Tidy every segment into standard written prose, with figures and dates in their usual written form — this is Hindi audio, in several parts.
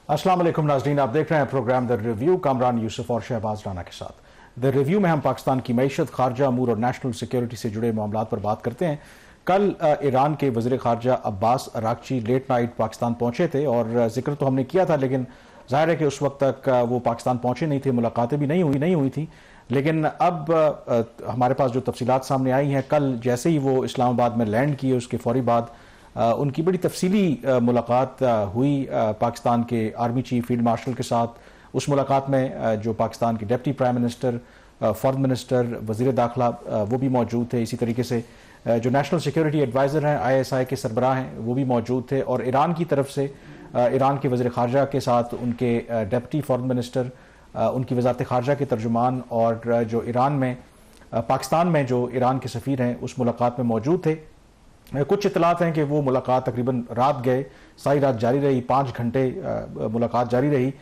अस्सलाम वालेकुम नाज़रीन, आप देख रहे हैं program the review Kamran Yusuf और शहबाज राना के साथ। द रिव्यू में हम पाकिस्तान की मईशत, खारजा अमूर और नेशनल सिक्योरिटी से जुड़े मामलों पर बात करते हैं। कल ईरान के वज़ीर खारजा Abbas Araghchi late night Pakistan पहुंचे थे और जिक्र तो हमने किया था, लेकिन जाहिर है कि उस वक्त तक वो पाकिस्तान पहुंचे नहीं थे, मुलाकातें भी नहीं हुई थी। लेकिन अब हमारे पास जो तफसीलात सामने आई हैं, कल जैसे ही वो इस्लामाबाद में लैंड किए उसके फौरी बाद उनकी बड़ी तफसीली मुलाकात हुई पाकिस्तान के आर्मी चीफ फील्ड मार्शल के साथ। उस मुलाकात में जो पाकिस्तान के deputy prime minister, foreign minister, वज़ीर दाखिला वो भी मौजूद थे। इसी तरीके से जो नेशनल सिक्योरिटी एडवाइज़र हैं, ISI के सरबराह हैं, वो भी मौजूद थे। और ईरान की तरफ से ईरान के वज़ीर खारजा के साथ उनके डिप्टी फॉरेन मिनिस्टर, उनकी वज़ारत खारजा के तर्जुमान और जो ईरान में पाकिस्तान में जो ईरान के सफ़ीर हैं उस मुलाकात में मौजूद थे। कुछ इतलात हैं कि वो मुलाकात तकरीबन रात गए, सारी रात जारी रही, 5 घंटे मुलाकात जारी रही।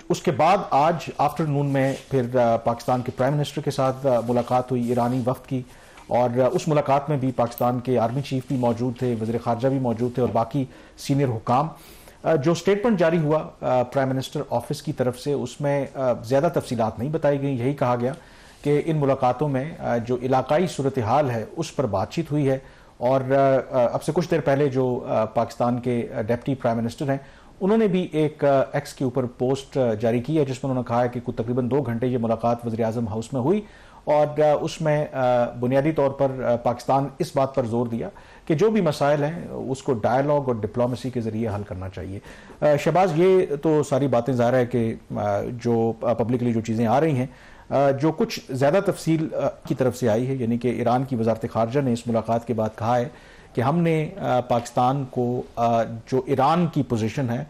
उसके बाद आज आफ्टरनून में फिर पाकिस्तान के प्राइम मिनिस्टर के साथ मुलाकात हुई ईरानी वफ्द की, और उस मुलाकात में भी पाकिस्तान के आर्मी चीफ भी मौजूद थे, वज़ीर खारजा भी मौजूद थे और बाकी सीनियर हुकाम। जो स्टेटमेंट जारी हुआ प्राइम मिनिस्टर ऑफिस की तरफ से, उसमें ज़्यादा तफसीलात नहीं बताई गई। यही कहा गया कि इन मुलाकातों में जो इलाकाई सूरत हाल है उस पर बातचीत हुई है। और अब से कुछ देर पहले जो पाकिस्तान के डिप्टी प्राइम मिनिस्टर हैं, उन्होंने भी एक एक्स के ऊपर पोस्ट जारी की है जिसमें उन्होंने कहा है कि कुछ तकरीबन 2 घंटे ये मुलाकात वज़ीर आज़म हाउस में हुई और उसमें बुनियादी तौर पर पाकिस्तान इस बात पर जोर दिया कि जो भी मसाइल हैं उसको डायलॉग और डिप्लोमेसी के ज़रिए हल करना चाहिए। शहबाज, ये तो सारी बातें ज़ाहिर है कि जो पब्लिकली जो चीज़ें आ रही हैं, जो कुछ ज़्यादा तफसील की तरफ से आई है, यानी कि ईरान की वज़ारत खारजा ने इस मुलाकात के बाद कहा है कि हमने पाकिस्तान को जो ईरान की पोजीशन है,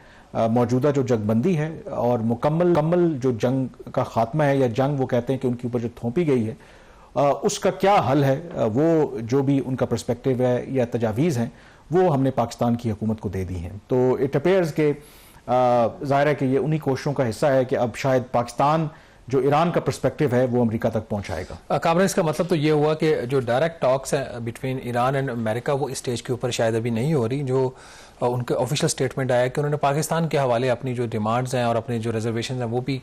मौजूदा जो जंगबंदी है और मुकम्मल जो जंग का खात्मा है, या जंग वो कहते हैं कि उनके ऊपर जो थोपी गई है, उसका क्या हल है, वो जो भी उनका पर्सपेक्टिव है या तजावीज़ हैं, वो हमने पाकिस्तान की हुकूमत को दे दी हैं। तो इट अपेयर्स के ज़ाहिर है कि ये उन्हीं कोशिशों का हिस्सा है कि अब शायद पाकिस्तान जो ईरान का पर्सपेक्टिव है वो अमेरिका तक पहुंचाएगा। कामरान, इसका मतलब तो ये हुआ कि जो डायरेक्ट टॉक्स हैं बिटवीन ईरान एंड अमेरिका वो इस स्टेज के ऊपर शायद अभी नहीं हो रही। जो उनके ऑफिशियल स्टेटमेंट आया कि उन्होंने पाकिस्तान के हवाले अपनी जो डिमांड्स हैं और अपनी जो रिजर्वेशन हैं वो भी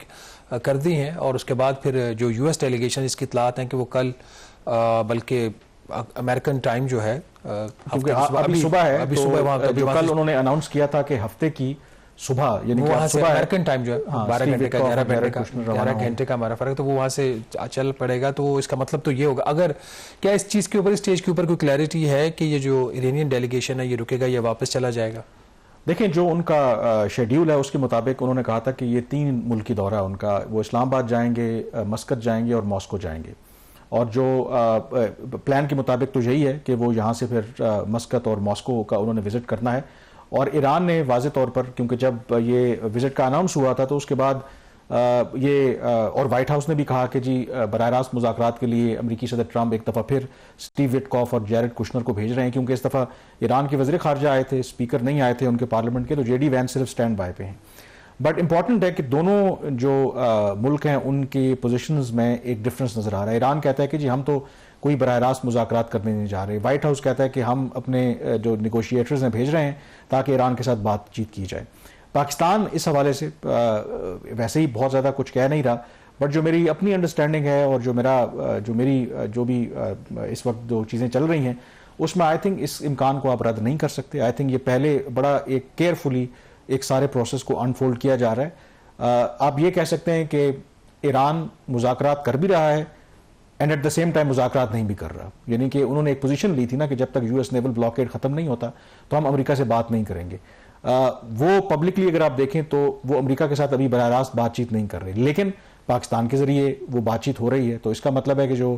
कर दी हैं। और उसके बाद फिर जो US डेलीगेशन, इसकी इतलात हैं कि वो कल बल्कि अमेरिकन टाइम जो है अभी सुबह है, अभी सुबह कल उन्होंने अनाउंस किया था कि हफ्ते की सुबह, यानी वहाँ से अमेरिकन टाइम जो है 12 घंटे का 11 घंटे का हमारा फर्क, तो वो वहाँ से चल पड़ेगा। तो इसका मतलब तो ये होगा, अगर क्या इस चीज़ के ऊपर, इस स्टेज के ऊपर कोई क्लैरिटी है कि ये जो इरानियन डेलीगेशन है ये रुकेगा या वापस चला जाएगा? देखें, जो उनका शेड्यूल है उसके मुताबिक उन्होंने कहा था कि ये 3 मुल्की दौरा है उनका। वो इस्लामाबाद जाएंगे, मस्कत जाएंगे और मॉस्को जाएंगे। और जो प्लान के मुताबिक तो यही है कि वो यहाँ से फिर मस्कत और मॉस्को का उन्होंने विजिट करना है। और ईरान ने वाज़े तौर पर, क्योंकि जब ये विजिट का अनाउंस हुआ था तो उसके बाद और वाइट हाउस ने भी कहा कि जी बराह रास्त मुज़ाकरात के लिए अमरीकी सदर ट्रंप एक दफ़ा फिर स्टीव विटकॉफ और जैरेड कुशनर को भेज रहे हैं, क्योंकि इस दफ़ा ईरान के वज़ीर खारजा आए थे, स्पीकर नहीं आए थे उनके पार्लियामेंट के, तो JD वैंस सिर्फ स्टैंड बाय पे हैं। बट इंपॉर्टेंट है कि दोनों जो मुल्क हैं उनकी पोजिशंस में एक डिफरेंस नज़र आ रहा है। ईरान कहता है कि जी हम तो कोई बराह रास्त मुज़ाकरात करने नहीं जा रहे। वाइट हाउस कहता है कि हम अपने जो निगोशिएटर्स हैं भेज रहे हैं ताकि ईरान के साथ बातचीत की जाए। पाकिस्तान इस हवाले से वैसे ही बहुत ज़्यादा कुछ कह नहीं रहा, बट जो मेरी अपनी अंडरस्टैंडिंग है और जो भी इस वक्त जो चीज़ें चल रही हैं उसमें आई थिंक इस इम्कान को आप रद्द नहीं कर सकते। आई थिंक ये पहले बड़ा एक केयरफुली एक सारे प्रोसेस को अनफोल्ड किया जा रहा है। आप ये कह सकते हैं कि ईरान मुज़ाकरात कर भी रहा है and at the same time मुज़ाकरात नहीं भी कर रहा। यानी कि उन्होंने एक पोजीशन ली थी ना कि जब तक US नेवल ब्लॉकेड ख़त्म नहीं होता तो हम अमेरिका से बात नहीं करेंगे। वो पब्लिकली अगर आप देखें तो वो अमेरिका के साथ अभी बराह रास्त बातचीत नहीं कर रहे, लेकिन पाकिस्तान के ज़रिए वो बातचीत हो रही है। तो इसका मतलब है कि जो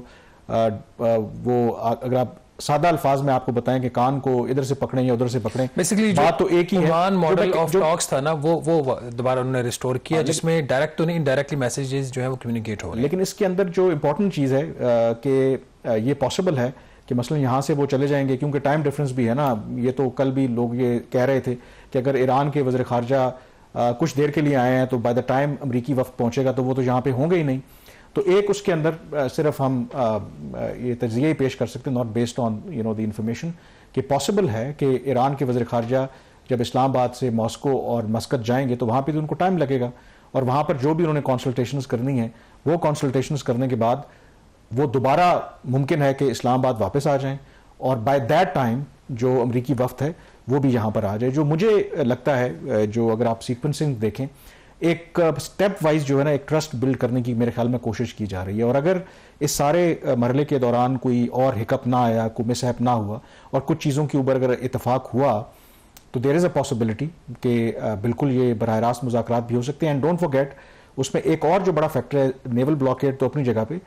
वो अगर आप सादा अल्फाज में आपको बताएं कि कान को इधर से पकड़ें या उधर से पकड़ें, बेसिकली बात तो एक ही है। ओमान मॉडल ऑफ टॉक्स था ना, वो दोबारा उन्होंने रिस्टोर किया, जिसमें डायरेक्ट तो नहीं इनडायरेक्टली मैसेजेस जो है वो कम्युनिकेट हो रहे हैं। लेकिन इसके अंदर जो इंपॉर्टेंट चीज़ है कि ये पॉसिबल है कि मसलन यहाँ से वो चले जाएंगे, क्योंकि टाइम डिफरेंस भी है ना। ये तो कल भी लोग ये कह रहे थे कि अगर ईरान के वज़ीर खारजा कुछ देर के लिए आए हैं तो बाय द टाइम अमरीकी वफ्द पहुंचेगा तो वो तो यहाँ पे होंगे ही नहीं। तो एक उसके अंदर सिर्फ हम ये तज्ज़िया ही पेश कर सकते हैं, not based on the information, कि पॉसिबल है कि ईरान के वज़ीर खारजा जब इस्लामाबाद से मॉस्को और मस्कत जाएंगे तो वहाँ पे तो उनको टाइम लगेगा, और वहाँ पर जो भी उन्होंने कंसल्टेशंस करनी है वो कंसल्टेशंस करने के बाद वो दोबारा मुमकिन है कि इस्लामाबाद वापस आ जाएं, और बाय दैट टाइम जो अमरीकी वफ्द है वो भी यहाँ पर आ जाए। जो मुझे लगता है, जो अगर आप सीक्वेंसिंग देखें, एक स्टेप वाइज जो है ना एक ट्रस्ट बिल्ड करने की मेरे ख्याल में कोशिश की जा रही है, और अगर इस सारे मरहले के दौरान कोई और हिकअप ना आया, कोई मिसहैप ना हुआ और कुछ चीज़ों के ऊपर अगर इतफाक हुआ तो देयर इज़ अ पॉसिबिलिटी कि बिल्कुल ये बराह रास्त मुज़ाकरात भी हो सकते हैं। एंड डोंट फॉरगेट, उसमें एक और जो बड़ा फैक्टर है, नेवल ब्लॉकेड तो अपनी जगह पे,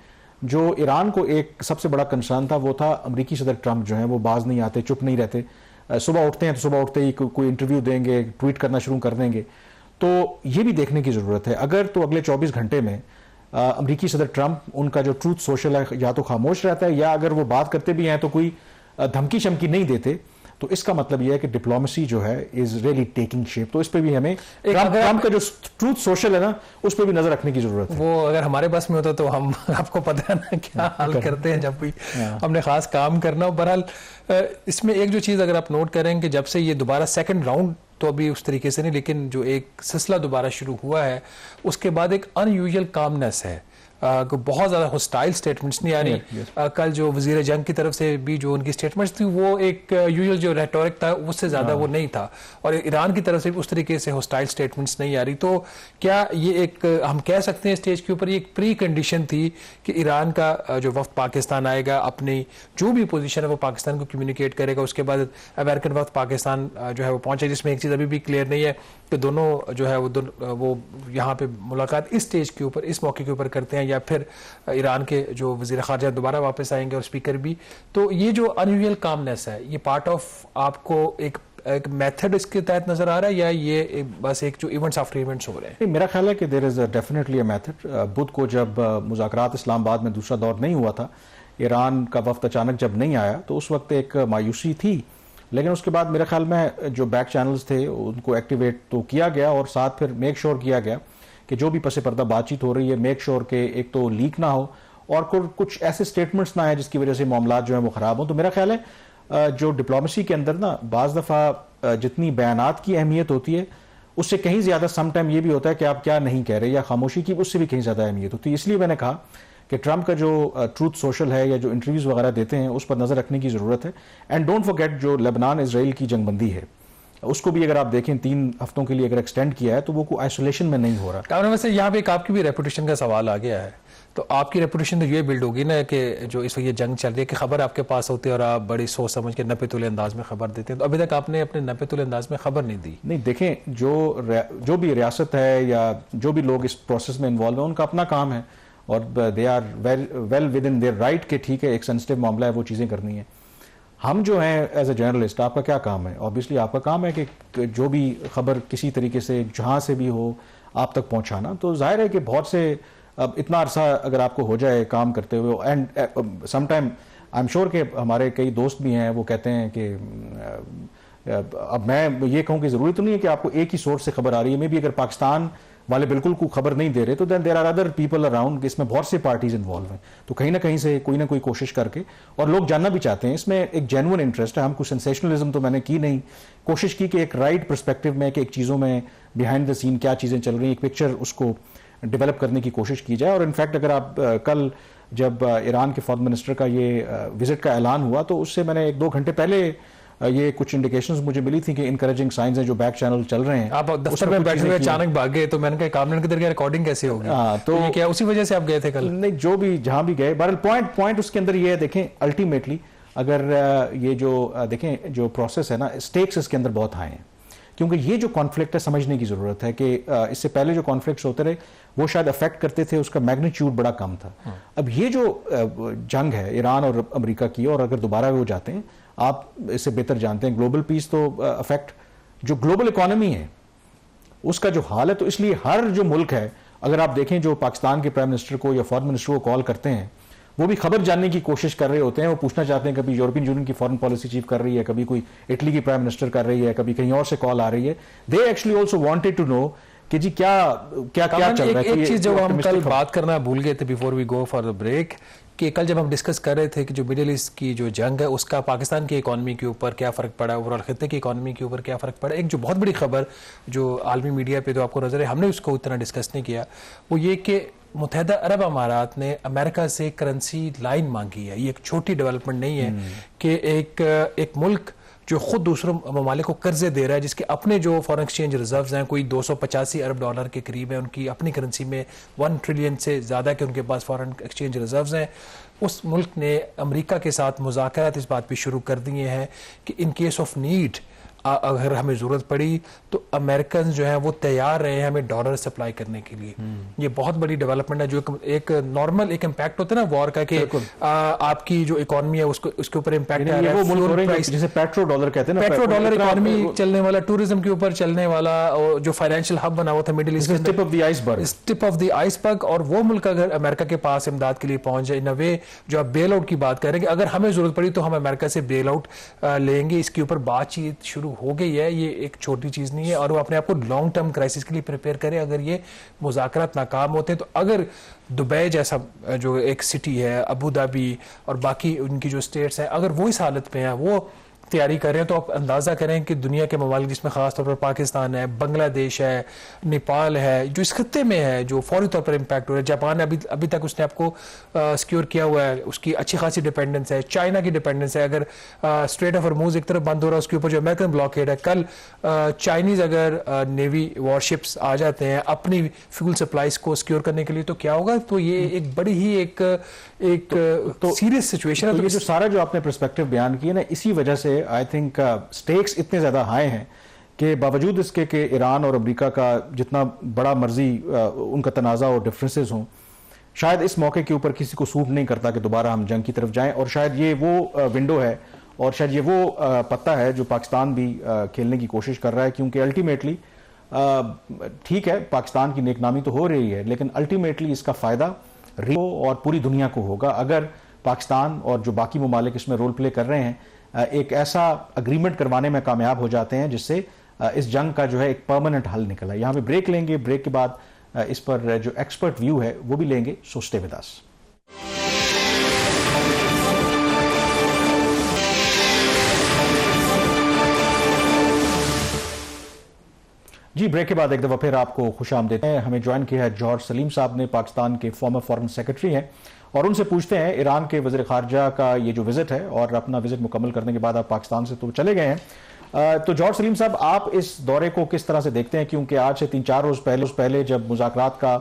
जो ईरान को एक सबसे बड़ा कंसर्न था वो था अमरीकी सदर ट्रंप जो है वो बाज नहीं आते, चुप नहीं रहते, सुबह उठते हैं तो सुबह उठते ही कोई इंटरव्यू देंगे, ट्वीट करना शुरू कर देंगे। तो ये भी देखने की ज़रूरत है, अगर तो अगले 24 घंटे में अमरीकी सदर ट्रंप, उनका जो ट्रूथ सोशल है या तो खामोश रहता है, या अगर वो बात करते भी हैं तो कोई धमकी शमकी नहीं देते, तो इसका मतलब यह है कि डिप्लोमेसी जो है इज रियली टेकिंग शेप। तो इस पे भी हमें ट्रंप का जो ट्रूथ सोशल है ना उस पे भी नजर रखने की जरूरत है। वो अगर हमारे पास में होता तो हम आपको पता है ना क्या हाल करते हैं जब भी हमने खास काम करना हो। बहरहाल इसमें एक जो चीज़ अगर आप नोट करें कि जब से ये दोबारा सेकंड राउंड तो अभी उस तरीके से नहीं, लेकिन जो एक सिलसिला दोबारा शुरू हुआ है उसके बाद एक अनयूजुअल कामनेस है, बहुत ज़्यादा हॉस्टाइल स्टेटमेंट्स नहीं आ रही। कल जो वज़ीर जंग की तरफ से भी जो उनकी स्टेटमेंट्स थी वो एक यूजुअल जो रेटोरिक था उससे ज़्यादा वो नहीं था, और ईरान की तरफ से भी उस तरीके से हॉस्टाइल स्टेटमेंट्स नहीं आ रही। तो क्या ये एक हम कह सकते हैं स्टेज के ऊपर ये एक प्री कंडीशन थी कि ईरान का जो वफ्द पाकिस्तान आएगा, अपनी जो भी पोजीशन है वो पाकिस्तान को कम्युनिकेट करेगा, उसके बाद अमेरिकन वफ्द पाकिस्तान जो है वो पहुंचे, जिसमें एक चीज़ अभी भी क्लियर नहीं है कि दोनों जो है वो यहाँ पे मुलाकात इस स्टेज के ऊपर, इस मौके के ऊपर करते हैं या फिर ईरान के जो वज़ीर ख़ारजा दोबारा वापस आएंगे और स्पीकर भी। तो ये जो अनयूजुअल कामनेस है, ये पार्ट ऑफ आपको एक मेथड इसके तहत नजर आ रहा है, या ये बस एक जो इवेंट्स आफ्टर इवेंट्स हो रहे हैं? मेरा ख्याल है कि there is definitely a method. बुध को जब मुज़ाकरात इस्लामाबाद में दूसरा दौर नहीं हुआ था, ईरान का वफ्द अचानक जब नहीं आया तो उस वक्त एक मायूसी थी, लेकिन उसके बाद मेरे ख्याल में जो बैक चैनल्स थे उनको एक्टिवेट तो किया गया, और साथ फिर मेक श्योर किया गया कि जो भी पसे पर्दा बातचीत हो रही है मेक श्योर के एक तो लीक ना हो और कुछ ऐसे स्टेटमेंट्स ना आए जिसकी वजह से मामला जो है वो खराब हो। तो मेरा ख्याल है जो डिप्लोमेसी के अंदर ना बाज़ दफ़ा जितनी बयानात की अहमियत होती है उससे कहीं ज़्यादा सम टाइम ये भी होता है कि आप क्या नहीं कह रहे, या खामोशी की उससे भी कहीं ज़्यादा अहमियत होती है। इसलिए मैंने कहा कि ट्रंप का जो ट्रूथ सोशल है या जो इंटरव्यूज़ वगैरह देते हैं उस पर नज़र रखने की ज़रूरत है। एंड डोंट फॉरगेट जो लेबनान इसराइल की जंगबंदी है उसको भी अगर आप देखें 3 हफ्तों के लिए अगर एक्सटेंड किया है तो वो कोई आइसोलेशन में नहीं हो रहा। कामरान, वैसे यहाँ पे एक आपकी भी रेपुटेशन का सवाल आ गया है, तो आपकी रेपुटेशन तो ये बिल्ड होगी ना कि जो इस वक्त ये जंग चल रही है कि खबर आपके पास होती है और आप बड़ी सोच समझ के नपे तुले अंदाज में खबर देते हैं, तो अभी तक आपने अपने नपे तुले अंदाज में खबर नहीं दी। नहीं, देखें जो भी रियासत है या जो भी लोग इस प्रोसेस में इन्वॉल्व है उनका अपना काम है, और they are well within their right के ठीक है एक सेंसिटिव मामला है वो चीज़ें करनी है। हम जो हैं एज ए जर्नलिस्ट, आपका क्या काम है? ऑब्वियसली आपका काम है कि जो भी खबर किसी तरीके से जहाँ से भी हो आप तक पहुँचाना। तो जाहिर है कि बहुत से अब इतना अरसा अगर आपको हो जाए काम करते हुए, and some time I am sure कि हमारे कई दोस्त भी हैं वो कहते हैं कि अब मैं ये कहूँ कि ज़रूरी तो नहीं है कि आपको एक ही सोर्स से खबर आ रही है, मे भी अगर पाकिस्तान वाले बिल्कुल को खबर नहीं दे रहे तो then there are other people around, इसमें बहुत से पार्टीज इन्वॉल्व हैं, तो कहीं ना कहीं से कोई ना कोई कोशिश करके, और लोग जानना भी चाहते हैं, इसमें एक जेन्युइन इंटरेस्ट है। हम कुछ सेंसेशनलिज्म तो मैंने की नहीं, कोशिश की कि एक राइट पर्सपेक्टिव में कि एक चीज़ों में बिहाइंड द सीन क्या चीज़ें चल रही हैं, एक पिक्चर उसको डेवलप करने की कोशिश की जाए। और इनफैक्ट अगर आप कल जब ईरान के फॉरेन मिनिस्टर का ये विजिट का ऐलान हुआ तो उससे मैंने 1-2 घंटे पहले ये कुछ इंडिकेशंस मुझे मिली थी कि इनकरेजिंग साइंस हैं जो बैक चैनल चल रहे हैं। आप दफ्तर में बैठे हुए अचानक भागे तो मैंने कहा कामरान किधर गया, रिकॉर्डिंग कैसे होगी? तो ये क्या उसी वजह से आप गए थे कल? नहीं, जो भी जहां भी गए, बहरहाल पॉइंट उसके अंदर ये है, देखें अल्टीमेटली अगर ये जो देखें जो प्रोसेस है ना, स्टेक्स इसके अंदर बहुत हाई हैं, क्योंकि ये जो कॉन्फ्लिक्ट है समझने की जरूरत है कि इससे पहले जो कॉन्फ्लिक्ट्स होते रहे वो शायद अफेक्ट करते थे, उसका मैग्नीट्यूड बड़ा कम था। अब ये जो जंग है ईरान और अमेरिका की, और अगर दोबारा वो जाते हैं, आप इससे बेहतर जानते हैं ग्लोबल पीस तो अफेक्ट जो ग्लोबल इकोनॉमी है उसका जो हाल है, तो इसलिए हर जो मुल्क है, अगर आप देखें जो पाकिस्तान के प्राइम मिनिस्टर को या फॉरेन मिनिस्टर को कॉल करते हैं वो भी खबर जानने की कोशिश कर रहे होते हैं, वो पूछना चाहते हैं, कभी यूरोपियन यूनियन की फॉरेन पॉलिसी चीफ कर रही है, कभी कोई इटली की प्राइम मिनिस्टर कर रही है, कभी कहीं और से कॉल आ रही है। They actually also wanted to know कि जी क्या चल रहा है। एक चीज जो हम कल बात करना भूल गए थे before we go for the break, कि कल जब हम डिस्कस कर रहे थे कि जो मिडिल ईस्ट की जो जंग है उसका पाकिस्तान की इकॉनमी के ऊपर क्या फ़र्क पड़ा, ओवरऑल खित्ते की इकॉनमी के ऊपर क्या फ़र्क पड़ा, एक जो बहुत बड़ी खबर जो आलमी मीडिया पे तो आपको नज़र है, हमने उसको उतना डिस्कस नहीं किया, वो ये कि मुत्तहिदा अरब अमारात ने अमेरिका से करेंसी लाइन मांगी है। ये एक छोटी डेवलपमेंट नहीं है कि एक मुल्क जो खुद दूसरों ममालिक को कर्जे दे रहा है, जिसके अपने जो फॉरेन एक्सचेंज रिजर्व्स हैं कोई 285 अरब डॉलर के करीब है, उनकी अपनी करेंसी में 1 ट्रिलियन से ज़्यादा के उनके पास फॉरेन एक्सचेंज रिजर्व्स हैं, उस मुल्क ने अमेरिका के साथ मुज़ाकरात इस बात पे शुरू कर दिए हैं कि इन केस ऑफ नीड अगर हमें ज़रूरत पड़ी तो अमेरिकन जो है वो तैयार रहे हैं हमें डॉलर सप्लाई करने के लिए। ये बहुत बड़ी डेवलपमेंट है, जो एक नॉर्मल एक इम्पैक्ट होता है ना वॉर का कि आपकी जो इकोनॉमी है उसको उसके ऊपर इम्पैक्ट आ रहा है, जिसे पेट्रो डॉलर कहते हैं ना, पेट्रो डॉलर इकोनॉमी चलने वाला, टूरिज्म के ऊपर चलने वाला, जो फाइनेंशियल हब बना हुआ था middle east, tip of the iceberg, tip of the iceberg. और वो मुल्क अगर अमेरिका के पास इमदाद के लिए पहुंच जाए, इन अ वे जो आप बेल आउट की बात कर रहे हैं कि अगर हमें जरूरत पड़ी तो हम अमेरिका से बेल आउट लेंगे, इसके ऊपर बातचीत शुरू हो गई है। ये एक छोटी चीज नहीं है और वो अपने आप को लॉन्ग टर्म क्राइसिस के लिए प्रिपेयर करें। अगर ये मुज़ाकरात नाकाम होते हैं तो अगर दुबई जैसा जो एक सिटी है, अबू धाबी और बाकी उनकी जो स्टेट्स हैं, अगर वो इस हालत में है, वो तैयारी कर रहे हैं, तो आप अंदाज़ा करें कि दुनिया के ममालिक जिसमें ख़ासतौर पर पाकिस्तान है, बांग्लादेश है, नेपाल है, जो इस खत्ते में है, जो फौरी तौर पर इम्पैक्ट हो रहा है। जापान अभी तक उसने आपको सिक्योर किया हुआ है, उसकी अच्छी खासी डिपेंडेंस है, चाइना की डिपेंडेंस है। अगर स्ट्रेट ऑफ हॉर्मूज एक तरफ बंद हो रहा है, उसके ऊपर जो अमेरिकन ब्लॉकेड है, कल चाइनीज़ अगर नेवी वॉरशिप्स आ जाते हैं अपनी फ्यूल सप्लाईज को सिक्योर करने के लिए, तो क्या होगा? तो ये एक बड़ी ही एक सीरियस सिचुएशन है। तो ये जो सारा जो आपने पर्सपेक्टिव बयान किया ना, इसी वजह से आई थिंक स्टेक्स इतने ज़्यादा हाई हैं कि बावजूद इसके कि ईरान और अमेरिका का जितना बड़ा मर्जी उनका तनाज़ा और डिफरेंसेस हों, शायद इस मौके के ऊपर किसी को सूट नहीं करता कि दोबारा हम जंग की तरफ जाएं। और शायद ये वो विंडो है और शायद ये वो पत्ता है जो पाकिस्तान भी खेलने की कोशिश कर रहा है, क्योंकि अल्टीमेटली ठीक है पाकिस्तान की नेकनामी तो हो रही है, लेकिन अल्टीमेटली इसका फ़ायदा रियो और पूरी दुनिया को होगा अगर पाकिस्तान और जो बाकी ममालिक इसमें रोल प्ले कर रहे हैं एक ऐसा अग्रीमेंट करवाने में कामयाब हो जाते हैं जिससे इस जंग का जो है एक परमानेंट हल निकला। यहाँ पे ब्रेक लेंगे, ब्रेक के बाद इस पर जो एक्सपर्ट व्यू है वो भी लेंगे। So stay with us. जी, ब्रेक के बाद एक दफ़ा फिर आपको खुशामदीद है। हमें ज्वाइन किया है जॉर्ज सलीम साहब ने, पाकिस्तान के फॉर्मर फॉरेन सेक्रेटरी हैं, और उनसे पूछते हैं ईरान के वज़ीर ख़ारजा का ये जो विज़िट है और अपना विज़िट मुकम्मल करने के बाद आप पाकिस्तान से तो चले गए हैं, तो जॉर्ज सलीम साहब आप इस दौरे को किस तरह से देखते हैं? क्योंकि आज से 3-4 रोज़ पहले जब मुज़ाकरात का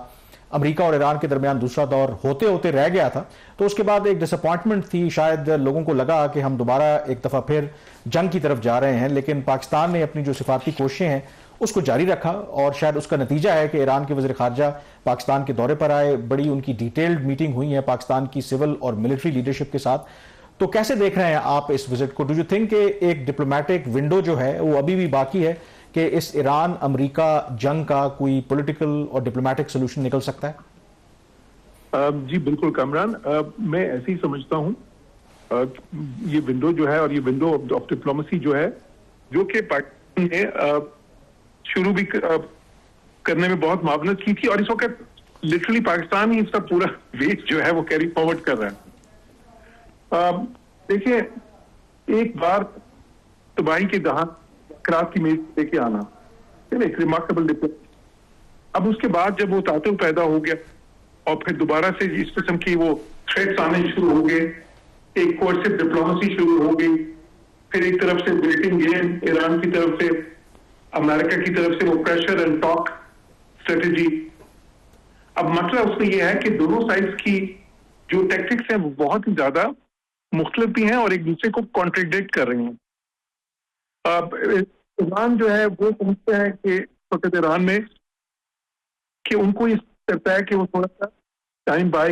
अमेरिका और ईरान के दरमियान दूसरा दौर होते होते रह गया था, तो उसके बाद एक डिसअपॉइंटमेंट थी, शायद लोगों को लगा कि हम दोबारा एक दफ़ा फिर जंग की तरफ जा रहे हैं, लेकिन पाकिस्तान ने अपनी जो सिफारती कोशिशें हैं उसको जारी रखा और शायद उसका नतीजा है कि ईरान के वज़ीर ख़ारजा पाकिस्तान के दौरे पर आए, बड़ी उनकी डिटेल्ड मीटिंग हुई है पाकिस्तान की सिविल और मिलिट्री लीडरशिप के साथ। तो कैसे देख रहे हैं आप इस विजिट को? डू यू थिंक कि एक डिप्लोमेटिक विंडो जो है वो अभी भी बाकी है कि इस ईरान अमेरिका जंग का कोई पॉलिटिकल और डिप्लोमेटिक सोल्यूशन निकल सकता है? जी बिल्कुल कामरान, मैं ऐसे ही समझता हूँ। ये विंडो जो है और ये विंडो ऑफ डिप्लोमेसी जो है, जो कि पाकिस्तान ने शुरू भी करने में बहुत मावनत की थी और इस वक्त लिटरली पाकिस्तान ही इसका पूरा वेट जो है वो कैरी फॉरवर्ड कर रहा है। देखिए, एक बार तबाही के दहान करार की मेज लेके आना एक रिमार्केबल डिप्लोमेसी। अब उसके बाद जब वो तातुल पैदा हो गया और फिर दोबारा से इस किस्म की वो थ्रेट्स आने शुरू हो गए, एक कोर्सिव डिप्लोमेसी शुरू हो गई, फिर एक तरफ से वेटिंग गेम ईरान की तरफ से, अमेरिका की तरफ से वो प्रेशर एंड टॉक स्ट्रेटेजी। अब मसला उसमें यह है कि दोनों साइड्स की जो टैक्टिक्स हैं वो बहुत ही ज्यादा मुख्तलिफ भी हैं और एक दूसरे को कॉन्ट्रडिक्ट कर रही हैं। अब ईरान जो है वो समझते हैं कि वक्त ईरान में कि उनको ये करता है कि वो थोड़ा सा टाइम बाय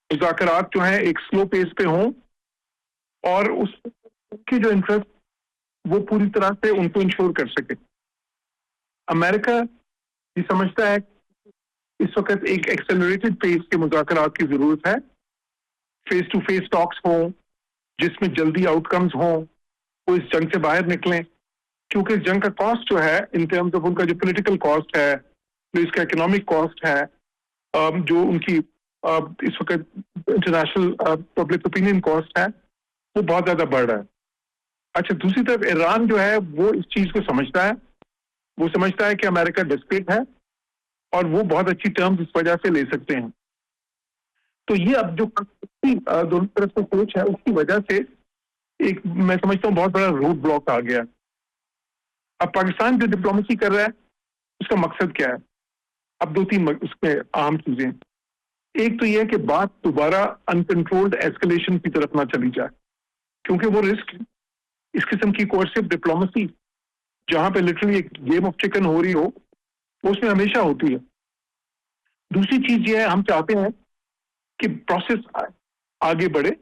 मुज़ाकरात जो है एक स्लो पेस पे हों और उसकी जो इंटरेस्ट वो पूरी तरह से उनको इंश्योर कर सके। अमेरिका ये समझता है इस वक्त एक एक्सेलरेटेड पेस के मुज़ाकरात की जरूरत है, फेस टू फेस टॉक्स हों जिसमें जल्दी आउटकम्स हों, वो इस जंग से बाहर निकलें, क्योंकि इस जंग का कॉस्ट जो है इन टर्म्स ऑफ उनका जो पॉलिटिकल कॉस्ट है, जो इसका इकोनॉमिक कॉस्ट है, जो उनकी इस वक्त इंटरनेशनल पब्लिक ओपिनियन कॉस्ट है वो बहुत ज्यादा बढ़ रहा है। अच्छा, दूसरी तरफ ईरान जो है वो इस चीज को समझता है, वो समझता है कि अमेरिका डेस्परेट है और वो बहुत अच्छी टर्म्स इस वजह से ले सकते हैं। तो ये अब जो दोनों तरफ से सोच है उसकी वजह से एक मैं समझता हूँ बहुत बड़ा रोड ब्लॉक आ गया। अब पाकिस्तान जो डिप्लोमेसी कर रहा है उसका मकसद क्या है? अब दो तीन उसमें अहम चीजें, एक तो यह है कि बात दोबारा अनकंट्रोल्ड एस्केलेशन की तरफ ना चली जाए, क्योंकि वो रिस्क इस किस्म की कोर्सिव डिप्लोमेसी जहां पे लिटरली एक गेम ऑफ चिकन हो रही हो वो उसमें हमेशा होती है। दूसरी चीज ये है, हम चाहते हैं कि प्रोसेस आगे बढ़े,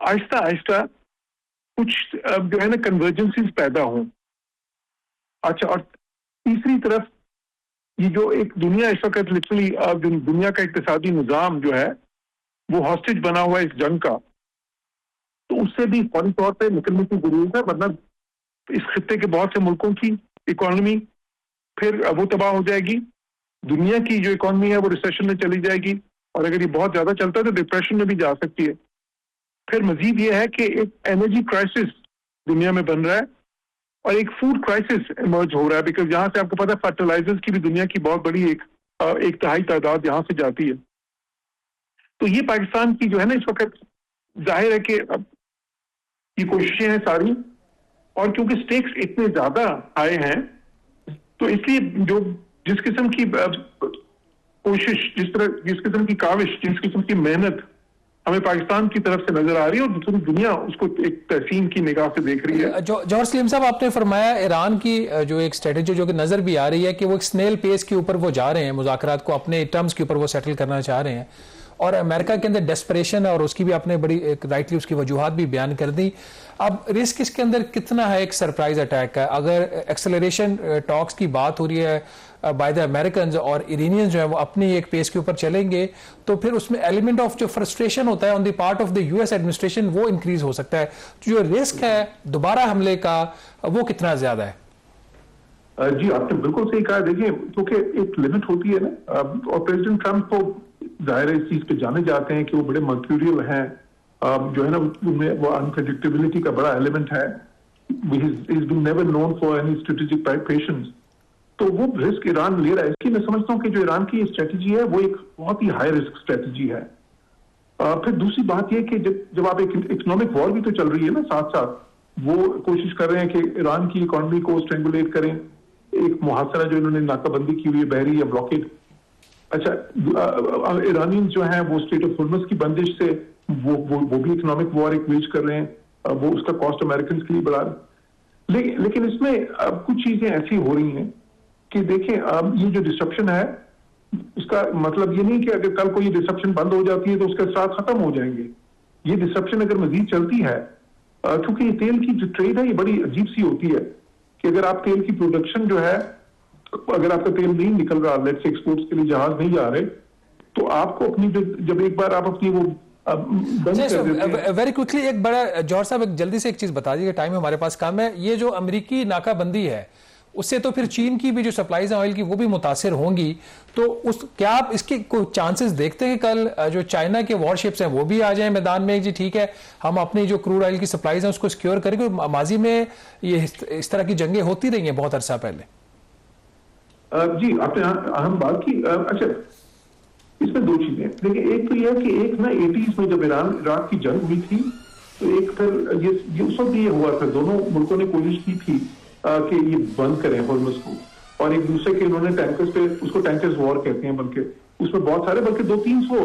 आहिस्ता आहिस्ता कुछ जो है ना कन्वर्जेंसीज पैदा हों। अच्छा, और तीसरी तरफ ये जो एक दुनिया इस वक्त लिटरली दुनिया का इक्तिसादी निजाम जो है वो हॉस्टेज बना हुआ है इस जंग का, तो उससे भी फौरी तौर पे निकलने की जरूरत है, वरना इस खित्ते के बहुत से मुल्कों की इकोनॉमी फिर वो तबाह हो जाएगी। दुनिया की जो इकोनॉमी है वो रिसेशन में चली जाएगी, और अगर ये बहुत ज्यादा चलता है तो डिप्रेशन में भी जा सकती है। फिर मजीद ये है कि एक एनर्जी क्राइसिस दुनिया में बन रहा है और एक फूड क्राइसिस इमर्ज हो रहा है, बिकॉज यहाँ से आपको पता है फर्टिलाइजर्स की भी दुनिया की बहुत बड़ी एक तिहाई तादाद यहाँ से जाती है। तो ये पाकिस्तान की जो है ना इस वक्त जाहिर है कि ये कोशिशें हैं सारी, और क्योंकि स्टेक्स इतने ज्यादा आए हैं तो इसलिए जो जिस किस्म की कोशिश, जिस किस्म की काविश, जिस किस्म की मेहनत हमें पाकिस्तान की तरफ से नजर आ रही है और पूरी दुनिया उसको एक तहसीन की निगाह से देख रही है। जौहर सलीम साहब, आपने फरमाया ईरान की जो एक स्ट्रेटेजी जो कि नजर भी आ रही है कि वो एक स्नेल पेस के ऊपर वो जा रहे हैं, मुज़ाकरात को अपने टर्म्स के ऊपर वो सेटल करना चाह रहे हैं, और अमेरिका के अंदर डेस्परेशन है और उसकी भी आपने बड़ी एक राइटली उसकी वजूहात भी बयान कर दी। अब रिस्क इसके अंदर कितना है एक सरप्राइज अटैक का? अगर एक्सेलरेशन टॉक्स की बात हो रही है बाय द अमेरिकन और इरानियंस जो है वो अपनी एक पेस के ऊपर चलेंगे, तो फिर उसमें एलिमेंट ऑफ जो फ्रस्ट्रेशन होता है on the part of the US administration वो इंक्रीज हो सकता है। जो रिस्क है दोबारा हमले का वो कितना ज्यादा है? जी, आपने बिल्कुल सही कहा। देखिए, क्योंकि एक लिमिट होती है ना, और प्रेसिडेंट ट्रंप तो जाहिर है इस चीज पे जाने जाते हैं कि वो बड़े मर्क्यूरियल हैं, जो है ना उनमें वो अनप्रेडिक्टेबिलिटी का बड़ा एलिमेंट है। He is been never known for any strategic patience. तो वो रिस्क ईरान ले रहा है, इसलिए मैं समझता हूँ कि जो ईरान की स्ट्रेटेजी है वो एक बहुत ही हाई रिस्क स्ट्रेटेजी है। फिर दूसरी बात यह कि जब आप एक इकोनॉमिक वॉर भी तो चल रही है ना साथ साथ, वो कोशिश कर रहे हैं कि ईरान की इकोनॉमी को स्ट्रेंगुलेट करें। एक मुहासरा जो इन्होंने नाकाबंदी की हुई है, बहरी या ब्लॉकेड। अच्छा, ईरानियंस जो है वो स्टेट ऑफ होर्मुज की बंदिश से वो भी इकोनॉमिक वॉर एक वेज कर रहे हैं, वो उसका कॉस्ट अमेरिकन के लिए बढ़ा रहे हैं। लेकिन इसमें कुछ चीजें ऐसी हो रही हैं कि देखें, ये जो डिस्ट्रप्शन है उसका मतलब ये नहीं कि अगर कल को ये डिस्ट्रप्शन बंद हो जाती है तो उसके साथ खत्म हो जाएंगे। ये डिस्ट्रप्शन अगर मजीद चलती है, क्योंकि ये तेल की जो ट्रेड है ये बड़ी अजीब सी होती है कि अगर आप तेल की प्रोडक्शन जो है, अगर आपका तेल नहीं निकल रहा, लेट्स से एक्सपोर्ट्स के लिए जहाज नहीं जा रहे, तो आपको अपनी जब एक बार आप अपनी वो वेरी क्विकली एक बड़ा जौहर साहब एक जल्दी से एक चीज बता दीजिए, टाइम हमारे पास कम है। ये जो अमेरिकी नाकाबंदी है उससे तो फिर चीन की भी जो सप्लाईज हैं ऑयल की वो भी मुतासिर होंगी, तो क्या आप इसके कोई चांसेस देखते हैं कि कल जो चाइना के वॉरशिप्स हैं वो भी आ जाएं मैदान में, जी ठीक है हम अपनी जो क्रूड ऑयल की सप्लाईज हैं उसको सिक्योर करेंगे? माजी में ये इस तरह की जंगें होती रही हैं बहुत अरसा पहले। जी, आपने अहम बात की। अच्छा, इसमें दो चीजें देखिए, एक तो यह है कि एक ना 80s में जब ईरान इराक की जंग हुई थी तो एक फिर ये उस वक्त ये हुआ था, दोनों मुल्कों ने कोशिश की थी कि ये बंद करें होर्मुज को, और एक दूसरे के उन्होंने टैंकर्स पे, उसको टैंकर्स वॉर कहते हैं, बल्कि उसमें बहुत सारे, बल्कि 200-300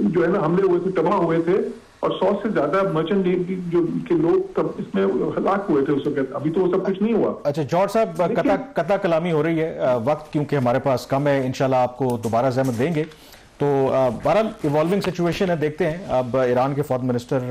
जो है ना हमले हुए थे, तबाह हुए थे, और 100 से ज्यादा मर्चेंट नेवी जो के लोग तब इसमें हलाक हुए थे उस वक्त। अभी तो वो सब कुछ नहीं हुआ। अच्छा जौहर साहब, कता कलामी हो रही है, वक्त क्योंकि हमारे पास कम है, इंशाल्लाह आपको दोबारा ज़हमत देंगे। तो बहरहाल इवॉल्विंग सिचुएशन है, देखते हैं। अब ईरान के फॉरेन मिनिस्टर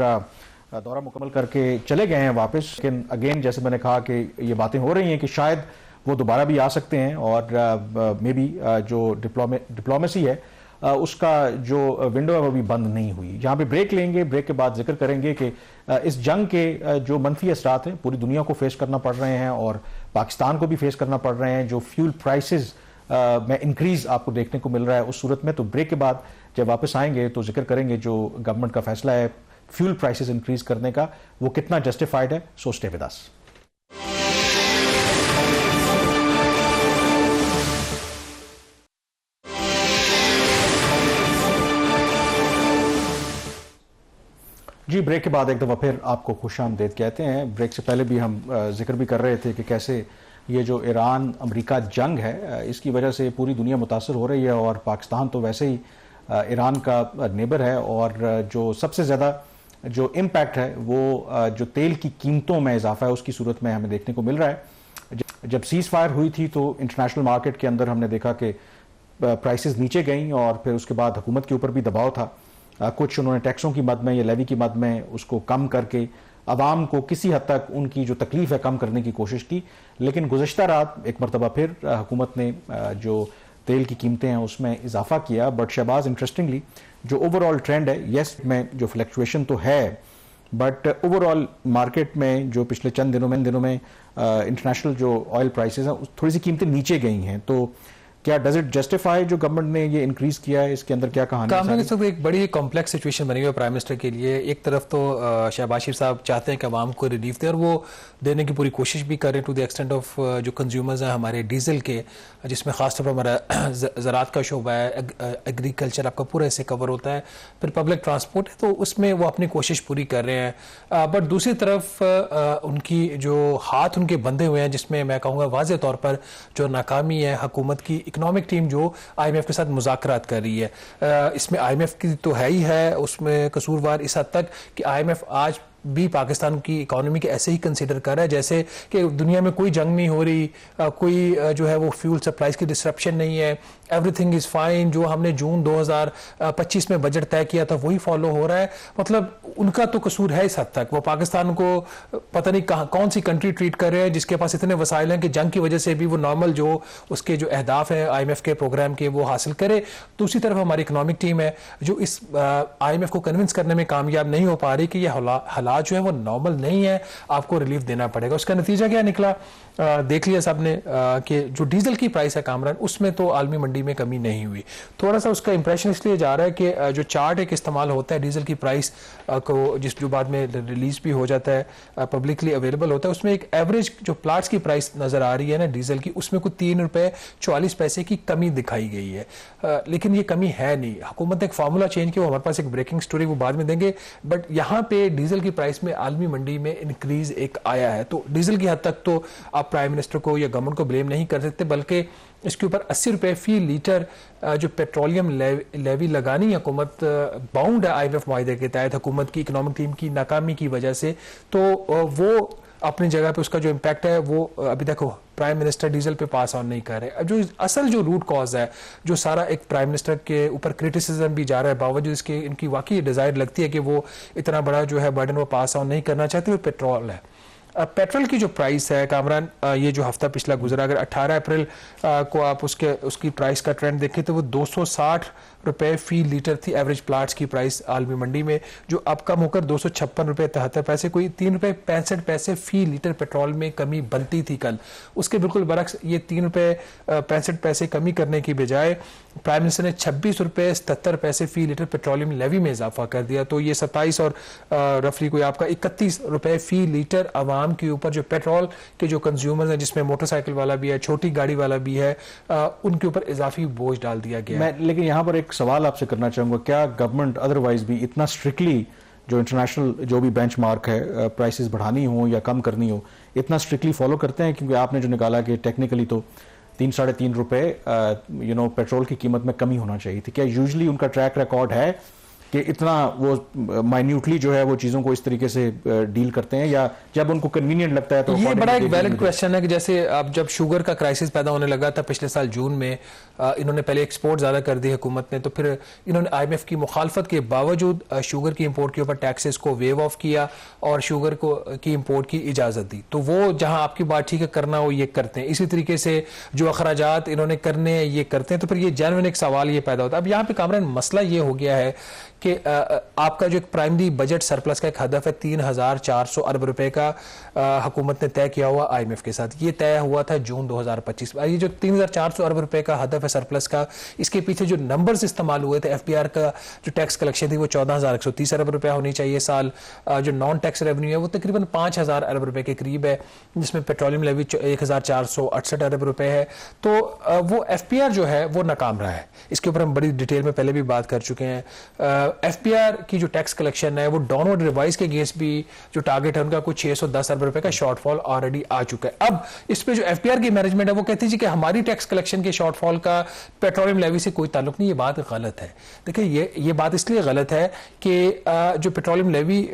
दौरा मुकम्मल करके चले गए हैं वापस, लेकिन अगेन जैसे मैंने कहा कि ये बातें हो रही हैं कि शायद वो दोबारा भी आ सकते हैं, और मे बी जो डिप्लोमेसी है उसका जो विंडो है वो भी बंद नहीं हुई। जहाँ पे ब्रेक लेंगे, ब्रेक के बाद जिक्र करेंगे कि इस जंग के जो मनफी असरात हैं पूरी दुनिया को फेस करना पड़ रहे हैं और पाकिस्तान को भी फेस करना पड़ रहे हैं। जो फ्यूल प्राइसेस में इंक्रीज आपको देखने को मिल रहा है। उस सूरत में तो ब्रेक के बाद जब वापस आएंगे तो जिक्र करेंगे जो गवर्नमेंट का फैसला है फ्यूल प्राइसेस इंक्रीज करने का, वो कितना जस्टिफाइड है। So stay with us. जी, ब्रेक के बाद एक दफ़ा फिर आपको खुशामदीद कहते हैं। ब्रेक से पहले भी हम जिक्र भी कर रहे थे कि कैसे ये जो ईरान अमेरिका जंग है इसकी वजह से पूरी दुनिया मुतासर हो रही है, और पाकिस्तान तो वैसे ही ईरान का नेबर है, और जो सबसे ज़्यादा जो इम्पैक्ट है वो जो तेल की कीमतों में इजाफा है उसकी सूरत में हमें देखने को मिल रहा है। जब सीज़ फायर हुई थी तो इंटरनेशनल मार्केट के अंदर हमने देखा कि प्राइसेस नीचे गई, और फिर उसके बाद हुकूमत के ऊपर भी दबाव था। कुछ उन्होंने टैक्सों की मद में या लेवी की मद में उसको कम करके अवाम को किसी हद तक उनकी जो तकलीफ है कम करने की कोशिश की। लेकिन गुज़श्ता रात एक मरतबा फिर हुकूमत ने जो तेल की कीमतें हैं उसमें इजाफा किया। बट शहबाज, इंटरेस्टिंगली जो ओवरऑल ट्रेंड है, यस में जो फ्लक्चुएशन तो है, बट ओवरऑल मार्केट में जो पिछले चंद दिनों में इंटरनेशनल जो ऑयल प्राइसेस हैं थोड़ी सी कीमतें नीचे गई हैं। तो क्या डज इट जस्टिफाई जो गवर्नमेंट ने ये इंक्रीज किया है, इसके अंदर क्या कहानी है? एक बड़ी कॉम्प्लेक्स सिचुएशन बनी हुई है प्राइम मिनिस्टर के लिए। एक तरफ तो शहबाज शरीफ साहब चाहते हैं कि आवाम को रिलीफ दे, और वो देने की पूरी कोशिश भी कर रहे हैं टू द एक्सटेंट ऑफ जो कंज्यूमर्स हैं हमारे डीजल के, जिसमें खासतौर पर हमारा ज़राअत का शोबा है, एग्रीकल्चर आपका पूरा इससे कवर होता है, फिर पब्लिक ट्रांसपोर्ट है, तो उसमें वो अपनी कोशिश पूरी कर रहे हैं। बट दूसरी तरफ उनकी जो हाथ उनके बंधे हुए हैं, जिसमें मैं कहूँगा वाज़ेह तौर पर जो नाकामी है हुकूमत की इकोनॉमिक टीम जो IMF के साथ मुज़ाकरात कर रही है। इसमें IMF की तो है ही है उसमें कसूरवार इस हद तक कि IMF आज भी पाकिस्तान की इकोनॉमी के ऐसे ही कंसीडर कर रहा है जैसे कि दुनिया में कोई जंग नहीं हो रही, कोई जो है वो फ्यूल सप्लाईज की डिसरप्शन नहीं है, एवरीथिंग इज़ फाइन। जो हमने जून 2025 में बजट तय किया था वही फॉलो हो रहा है। मतलब उनका तो कसूर है इस हद तक। वो पाकिस्तान को पता नहीं कौन सी कंट्री ट्रीट कर रहे हैं जिसके पास इतने वसाइल हैं कि जंग की वजह से भी वो नॉर्मल जो उसके जो अहदाफ हैं IMF के प्रोग्राम के वो हासिल करे। दूसरी तरफ हमारी इकोनॉमिक टीम है जो इस IMF को कन्विंस करने में कामयाब नहीं हो पा रही कि ये हालात जो है वो नॉर्मल नहीं है, आपको रिलीफ देना पड़ेगा। उसका नतीजा क्या निकला देख लिया सबने कि जो डीजल की प्राइस है कामरान, उसमें तो आलमी मंडी में कमी नहीं हुई। थोड़ा सा उसका इंप्रेशन इसलिए जा रहा है कि जो चार्ट एक इस्तेमाल होता है डीजल की प्राइस को, जो बाद में रिलीज भी हो जाता है, पब्लिकली अवेलेबल होता है, उसमें एक एवरेज जो प्लाट्स की प्राइस नजर आ रही है ना डीजल की, उसमें कोई 3 रुपए 44 पैसे की कमी दिखाई गई है। लेकिन ये कमी है नहीं। हुकूमत ने एक फार्मूला चेंज किया, हमारे पास एक ब्रेकिंग स्टोरी वो बाद में देंगे, बट यहाँ पे डीजल की प्राइस में आलमी मंडी में इंक्रीज एक आया है। तो डीजल की हद तक तो आप प्राइम मिनिस्टर को या गवर्नमेंट को ब्लेम नहीं कर सकते, बल्कि इसके ऊपर 80 रुपए फी लीटर जो पेट्रोलियम लेवी लगानी हुकूमत बाउंड है IMF मुआहदे के तहत हुकूमत की इकोनॉमिक टीम की नाकामी की वजह से। तो वो अपनी जगह पे उसका जो इम्पैक्ट है वो अभी तक प्राइम मिनिस्टर डीजल पे पास ऑन नहीं कर रहे। जो असल जो रूट कॉज है, जो सारा एक प्राइम मिनिस्टर के ऊपर क्रिटिसिज्म भी जा रहा है, बावजूद इसके इनकी वाकई डिजायर लगती है कि वो इतना बड़ा जो है बर्डन वो पास ऑन नहीं करना चाहते, वो पेट्रोल है। पेट्रोल की जो प्राइस है कामरान, ये जो हफ्ता पिछला गुजरा, अगर 18 अप्रैल को आप उसकी प्राइस का ट्रेंड देखें तो वो 260 रुपए फी लीटर थी एवरेज प्लाट्स की प्राइस आलमी मंडी में, जो अब कम होकर 256 रुपए 73 पैसे, कोई 3 रुपए 65 पैसे फी लीटर पेट्रोल में कमी बनती थी कल। उसके बिल्कुल बरक्स ये 3 रुपए 65 पैसे कमी करने की बजाय प्राइम मिनिस्टर ने 26 रुपए 77 पैसे फी लीटर पेट्रोलियम लेवी में इजाफा कर दिया। तो ये 27 और रफली कोई आपका 31 रुपए फी लीटर आवाम के ऊपर जो पेट्रोल के जो कंज्यूमर्स हैं, जिसमें मोटरसाइकिल वाला भी है, छोटी गाड़ी वाला भी है, उनके ऊपर इजाफी बोझ डाल दिया गया। लेकिन यहाँ पर एक सवाल आपसे करना चाहूंगा, क्या गवर्नमेंट अदरवाइज भी इतना स्ट्रिक्टली जो इंटरनेशनल जो भी बेंचमार्क है प्राइसेस बढ़ानी हो या कम करनी हो, इतना स्ट्रिक्टली फॉलो करते हैं? क्योंकि आपने जो निकाला कि टेक्निकली तो 3-3.5 रुपए पेट्रोल की कीमत में कमी होना चाहिए थी। क्या यूजुअली उनका ट्रैक रिकॉर्ड है कि इतना वो माइन्यूटली जो है वो चीज़ों को इस तरीके से डील करते हैं, या जब उनको कन्वीनियंट लगता है तो? ये बड़ा एक वैलिड क्वेश्चन है कि जैसे अब जब शुगर का क्राइसिस पैदा होने लगा था पिछले साल जून में, इन्होंने पहले एक्सपोर्ट ज़्यादा कर दी हुकूमत ने, तो फिर इन्होंने IMF की मुखालफत के बावजूद शुगर की इम्पोर्ट के ऊपर टैक्सेस को वेव ऑफ किया और शुगर की इम्पोर्ट की इजाज़त दी। तो वो जहाँ आपकी बात ठीक है करना हो ये करते हैं, इसी तरीके से जो अखराजात इन्होंने करने हैं ये करते हैं। तो फिर ये जेन्युइन एक सवाल ये पैदा होता है। अब यहाँ पे कामरान मसला ये हो गया है कि आपका जो एक प्राइमरी बजट सरप्लस का एक हदफ है 3,400 अरब रुपए का हुकूमत ने तय किया हुआ IMF के साथ। ये तय हुआ था जून 2025। ये जो 3,400 अरब रुपए का हदफ है सरप्लस का, इसके पीछे जो नंबर्स इस्तेमाल हुए थे, FPR का जो टैक्स कलेक्शन थी वो 14,130 अरब रुपया होनी चाहिए साल। जो नॉन टैक्स रेवेन्यू है वो तकरीबन 5,000 अरब रुपए के करीब है, जिसमें पेट्रोलियम लेवी 1,468 अरब रुपए है। तो वो FPR जो है वो नाकाम रहा है। इसके ऊपर हम बड़ी डिटेल में पहले भी बात कर चुके हैं। FPR की जो टैक्स कलेक्शन है वो डाउनवर्ड रिवाइज के अगेंस्ट भी जो टारगेट है उनका कुछ 610 अरब रुपए का शॉर्टफॉल ऑलरेडी आ चुका है। अब इस पे जो FPR की मैनेजमेंट है वो कहती है कि हमारी टैक्स कलेक्शन के शॉर्टफॉल का पेट्रोलियम लेवी से कोई ताल्लुक नहीं। ये बात गलत है। देखिए ये बात इसलिए गलत है कि जो पेट्रोलियम लेवी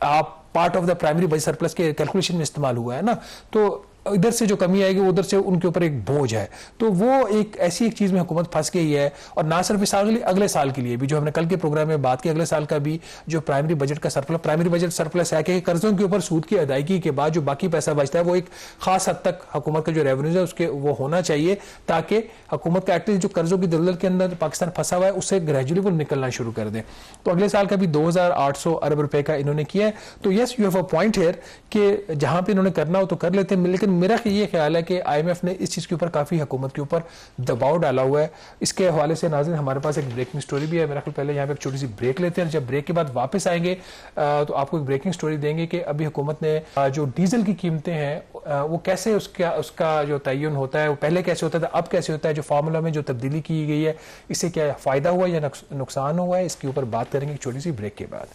आप part of the primary budget surplus के कैलकुलेशन में इस्तेमाल हुआ है ना, तो इधर से जो कमी आएगी उधर से उनके ऊपर एक बोझ है। तो वो एक ऐसी एक चीज में हुकूमत फंस गई है। और ना सिर्फ इस अगले साल के लिए भी, जो हमने कल के प्रोग्राम में बात की, अगले साल का भी जो प्राइमरी बजट का सरप्लस, प्राइमरी बजट सरप्लस है कि कर्जों के ऊपर सूद की अदायगी के बाद जो बाकी पैसा बचता है वो एक खास हद तक हुकूमत का जो रेवेन्यू है उसके वो होना चाहिए, ताकि हुकूमत का एटलीस्ट जो कर्जों की दलदल के अंदर पाकिस्तान फंसा हुआ है उससे ग्रेजुअली वो निकलना शुरू कर दे। तो अगले साल का भी 2,800 अरब रुपए का इन्होंने किया है। तो yes, you have a point here कि जहां पे इन्होंने करना हो तो कर लेते हैं, लेकिन मेरा ये ख्याल है कि IMF ने इस चीज के ऊपर काफी हुकूमत के ऊपर दबाव डाला हुआ है। इसके हवाले से नाज़रीन हमारे पास एक ब्रेकिंग स्टोरी भी है। मेरा ख्याल पहले यहाँ पे एक छोटी सी ब्रेक लेते हैं, जब ब्रेक के बाद वापस आएंगे तो आपको एक ब्रेकिंग स्टोरी देंगे कि अभी हुकूमत ने जो डीजल की कीमतें हैं वो कैसे उसका जो तयन होता है वो पहले कैसे होता था, अब कैसे होता है, जो फार्मूला में जो तब्दीली की गई है इससे क्या फायदा हुआ या नुकसान हुआ है, इसके ऊपर बात करेंगे एक छोटी सी ब्रेक के बाद।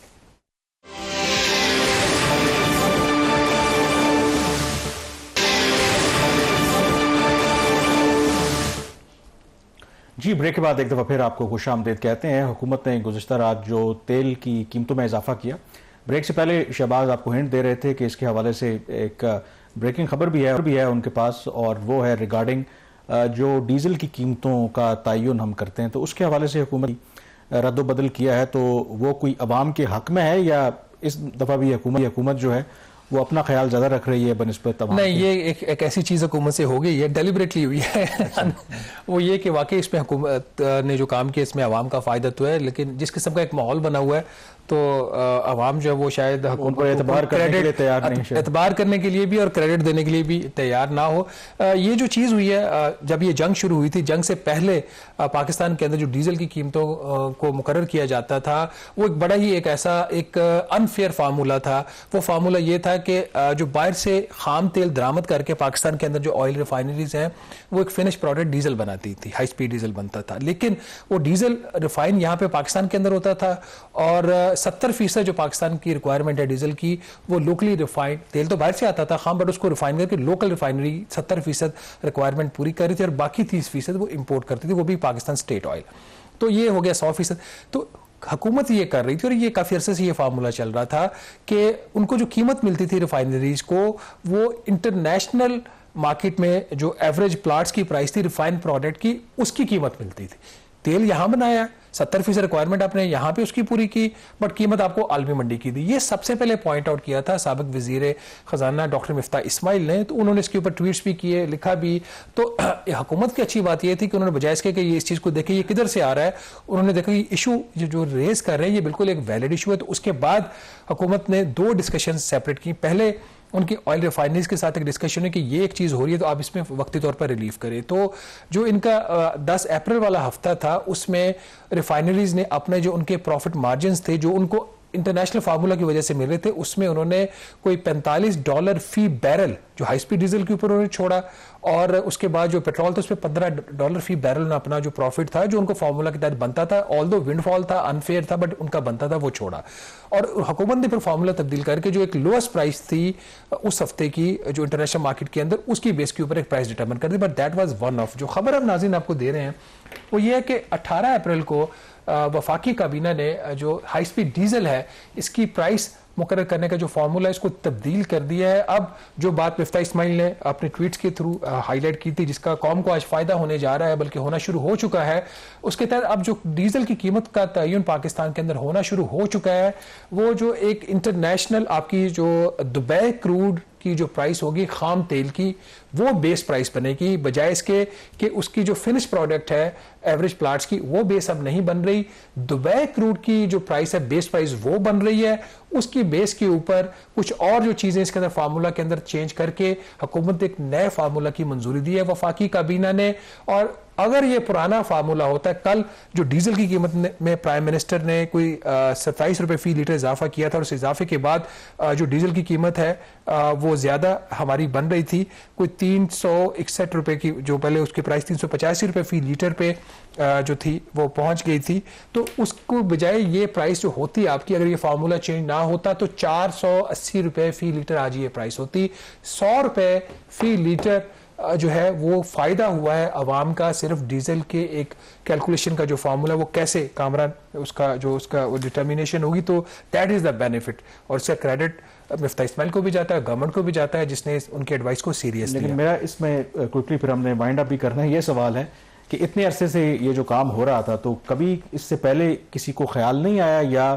जी, ब्रेक के बाद एक दफ़ा फिर आपको खुशामदीद कहते हैं। हुकूमत ने गुज़िश्ता रात जो तेल की कीमतों में इजाफा किया, ब्रेक से पहले शहबाज आपको हिंट दे रहे थे कि इसके हवाले से एक ब्रेकिंग खबर भी है उनके पास, और वो है रिगार्डिंग जो डीजल की कीमतों का तयन हम करते हैं, तो उसके हवाले से हुकूमत रद्दोबदल किया है। तो वो कोई अवाम के हक में है या इस दफ़ा भी हुकूमत जो है वो अपना ख्याल ज्यादा रख रही है बनिस्बत? नहीं, ये एक ऐसी चीज हुकूमत से हो गई है, डेलिबरेटली हुई है। वो ये कि वाकई इसमें हुकूमत ने जो काम किया इसमें आवाम का फायदा तो है, लेकिन जिस किस्म का एक माहौल बना हुआ है तो आवाम जो है वो शायद उनको एतबार करने के लिए तैयार नहीं, एतबार करने के लिए भी और क्रेडिट देने के लिए भी तैयार ना हो। ये जो चीज़ हुई है, जब ये जंग शुरू हुई थी, जंग से पहले पाकिस्तान के अंदर जो डीजल की कीमतों को मुकर्रर किया जाता था वो एक बड़ा ही एक ऐसा एक अनफेयर फार्मूला था। वो फार्मूला ये था कि जो बाहर से खाम तेल दरामद करके पाकिस्तान के अंदर जो ऑयल रिफाइनरीज हैं वो एक फिनिश प्रोडक्ट डीजल बनाती थी, हाई स्पीड डीजल बनता था, लेकिन वो डीजल रिफाइन यहाँ पे पाकिस्तान के अंदर होता था और 70% जो पाकिस्तान की रिक्वायरमेंट है डीजल की वो लोकली रिफाइंड तेल तो बाहर से आता था खाम, बट उसको रिफाइन करके लोकल रिफाइनरी 70% रिक्वायरमेंट पूरी कर रही थी और बाकी 30% वो इंपोर्ट करती थी, वो भी पाकिस्तान स्टेट ऑयल। तो ये हो गया 100%। तो हुकूमत ये कर रही थी और ये काफी अरसे से ये फार्मूला चल रहा था कि उनको जो कीमत मिलती थी रिफाइनरीज को वो इंटरनेशनल मार्केट में जो एवरेज प्लाट्स की प्राइस थी रिफाइंड प्रोडक्ट की उसकी कीमत मिलती थी। तेल यहां बनाया 70% रिक्वायरमेंट आपने यहां पे उसकी पूरी की, बट कीमत आपको आलमी मंडी की दी। ये सबसे पहले पॉइंट आउट किया था साबिक वजीर खजाना डॉक्टर मिफ्ता इस्माइल ने, तो उन्होंने इसके ऊपर ट्वीट्स भी किए, लिखा भी। तो हुकूमत की अच्छी बात यह थी कि उन्होंने बजाय इसके कि ये इस चीज को देखे ये किधर से आ रहा है, उन्होंने देखा कि इशू जो रेज कर रहे हैं ये बिल्कुल एक वैलिड इशू है। तो उसके बाद हुकूमत ने 2 डिस्कशन सेपरेट की। पहले उनकी ऑयल रिफाइनरीज के साथ एक डिस्कशन है कि ये एक चीज हो रही है तो आप इसमें वक्ती तौर पर रिलीफ करें। तो जो इनका 10 अप्रैल वाला हफ्ता था उसमें रिफाइनरीज ने अपने जो उनके प्रॉफिट मार्जिन थे जो उनको इंटरनेशनल फार्मूला की वजह से मिल रहे थे उसमें उन्होंने कोई $45 फी बैरल जो हाई स्पीड डीजल के ऊपर उन्होंने छोड़ा, और उसके बाद जो पेट्रोल था उसमें $15 फी बैरल में अपना जो प्रॉफिट था जो उनको फार्मूला के तहत बनता था, ऑल्दो विंडफॉल था, अनफेयर था, बट उनका बनता था वो छोड़ा। और हुकूमत ने फिर फार्मूला तब्दील करके जो एक लोएस्ट प्राइस थी उस हफ्ते की जो इंटरनेशनल मार्केट के अंदर उसकी बेस के ऊपर एक प्राइस डिटरमिन कर दी, but that was one off. जो खबर हम नाज़रीन आपको दे रहे हैं वो ये है कि 18 अप्रैल को वफाकी काबीना ने जो हाई स्पीड डीजल है इसकी प्राइस मुकर्रर करने का जो फार्मूला है इसको तब्दील कर दिया है। अब जो बात मिफ्ता इस्माइल ने अपने ट्वीट्स के थ्रू हाईलाइट की थी जिसका कौम को आज फायदा होने जा रहा है बल्कि होना शुरू हो चुका है, उसके तहत अब जो डीजल की कीमत का तयन पाकिस्तान के अंदर होना शुरू हो चुका है वो जो एक इंटरनेशनल आपकी जो दुबई क्रूड की जो प्राइस होगी खाम तेल की वो बेस प्राइस बनेगी, बजाय इसके कि उसकी जो फिनिश प्रोडक्ट है एवरेज प्लाट्स की वो बेस अब नहीं बन रही। दुबई क्रूड की जो प्राइस है बेस प्राइस वो बन रही है, उसकी बेस के ऊपर कुछ और जो चीजें इसके अंदर फार्मूला के अंदर चेंज करके हुकूमत ने एक नए फार्मूला की मंजूरी दी है वफाकी काबीना ने। और अगर ये पुराना फार्मूला होता है, कल जो डीजल की कीमत में प्राइम मिनिस्टर ने कोई 27 रुपए फी लीटर इजाफा किया था और उस इजाफे के बाद जो डीजल की कीमत है वो ज्यादा हमारी बन रही थी, कोई 361 रुपए की, जो पहले उसकी प्राइस 385 रुपए फी लीटर पे जो थी वो पहुंच गई थी। तो उसको बजाय ये प्राइस जो होती आपकी, अगर ये फार्मूला चेंज ना होता तो 480 रुपए फी लीटर आज ये प्राइस होती। 100 रुपए फी लीटर जो है वो फायदा हुआ है अवाम का सिर्फ डीजल के एक कैलकुलेशन का जो फार्मूला वो कैसे कामरान उसका डिटर्मिनेशन होगी, तो दैट इज द बेनिफिट। और इसका क्रेडिट मिफ्ता इस्माइल को भी जाता है, गवर्नमेंट को भी जाता है जिसने उनके एडवाइस को सीरियस लिया। लेकिन मेरा इसमें क्विकली फिर हमने वाइंड अप भी करना है, ये सवाल है कि इतने अरसे से ये जो काम हो रहा था तो कभी इससे पहले किसी को ख्याल नहीं आया, या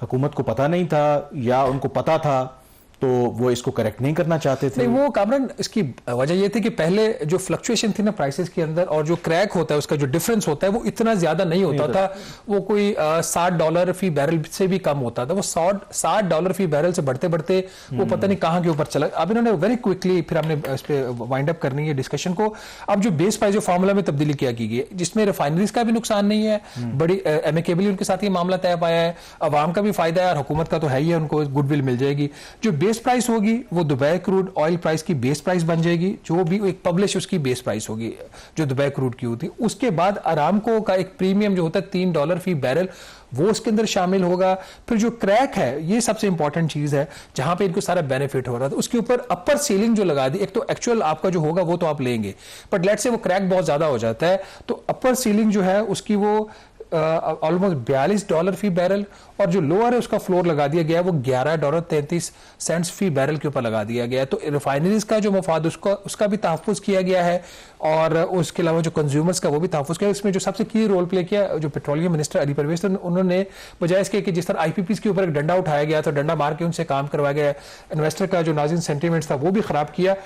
हुकूमत को पता नहीं था, या उनको पता था तो वो इसको करेक्ट नहीं करना चाहते थे? नहीं, वो कामरान इसकी वजह ये थी कि पहले जो फ्लक्चुएशन थी ना प्राइसेस के अंदर और जो क्रैक होता है उसका जो डिफरेंस होता है वो इतना ज्यादा नहीं होता था। वो कोई $60 फी बैरल से भी कम होता था, वो $60 फी बैरल से बढ़ते बढ़ते वो पता नहीं कहां के ऊपर चला। अब इन्होंने वेरी क्विकली, फिर हमने इस पे वाइंड अप करनी है डिस्कशन को, अब जो बेस प्राइस जो फार्मूला में तब्दीली किया की गई जिसमें रिफाइनरीज का भी नुकसान नहीं है, बड़ी एमिकेबली उनके साथ ये मामला तय पाया है, अवाम का भी फायदा है और हुकूमत का तो है ही है, उनको गुडविल मिल जाएगी। जो बेस प्राइस होगी वो दुबई क्रूड ऑयल प्राइस की बेस प्राइस बन जाएगी, जो भी एक पब्लिश उसकी बेस प्राइस होगी जो दुबई क्रूड की होती है। उसके बाद अरामको का एक प्रीमियम जो होता है $3 फी बैरल वो उसके अंदर शामिल होगा। फिर जो क्रैक है ये सबसे इंपॉर्टेंट चीज है जहां पे इनको सारा बेनिफिट हो रहा था, उसके ऊपर अपर सीलिंग जो लगा दी। एक तो एक्चुअल आपका जो होगा वो तो आप लेंगे, बट लेट्स से वो क्रैक बहुत ज्यादा हो जाता है तो अपर सीलिंग जो है उसकी वो ऑलमोस्ट $42 फी बैरल, और जो लोअर है उसका फ्लोर लगा दिया गया है वो $11.33 फी बैरल के ऊपर लगा दिया गया है। तो रिफाइनरीज का जो मफाद उसका भी तहफ़्फ़ुज़ किया गया है और उसके अलावा जो कंज्यूमर्स का वो भी तहफ़्फ़ुज़ किया। इसमें जो सबसे की रोल प्ले किया जो पेट्रोलियम मिनिस्टर अली परवेज, उन्होंने बजाय इसके कि जिस तरह IPPs के ऊपर एक डंडा उठाया गया था, डंडा मार के उनसे काम करवाया गया, इन्वेस्टर का जो नाज़िन सेंटीमेंट्स था वो भी खराब किया,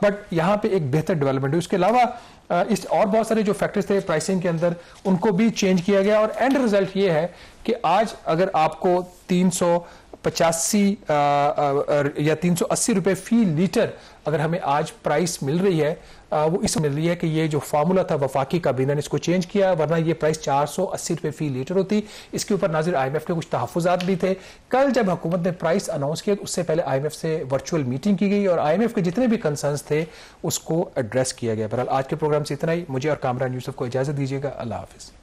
बट यहाँ पे एक बेहतर डेवलपमेंट है। उसके अलावा इस और बहुत सारे जो फैक्टर्स थे प्राइसिंग के अंदर उनको भी चेंज किया गया, और एंड रिजल्ट ये है कि आज अगर आपको 385 या 380 रुपए फी लीटर अगर हमें आज प्राइस मिल रही है, वो इस मिल रही है कि ये जो फार्मूला था वफाकी काबीना ने इसको चेंज किया, वरना ये प्राइस 480 रुपए फी लीटर होती। इसके ऊपर नाजिर IMF के कुछ तहफ़्फ़ुज़ात भी थे। कल जब हुकूमत ने प्राइस अनाउंस किया तो उससे पहले IMF से वर्चुअल मीटिंग की गई और IMF के जितने भी कंसर्न्स थे उसको एड्रेस किया गया। बहरहाल आज के प्रोग्राम से इतना ही, मुझे और कामरान यूसुफ को इजाजत दीजिएगा। अल्लाह हाफिज़।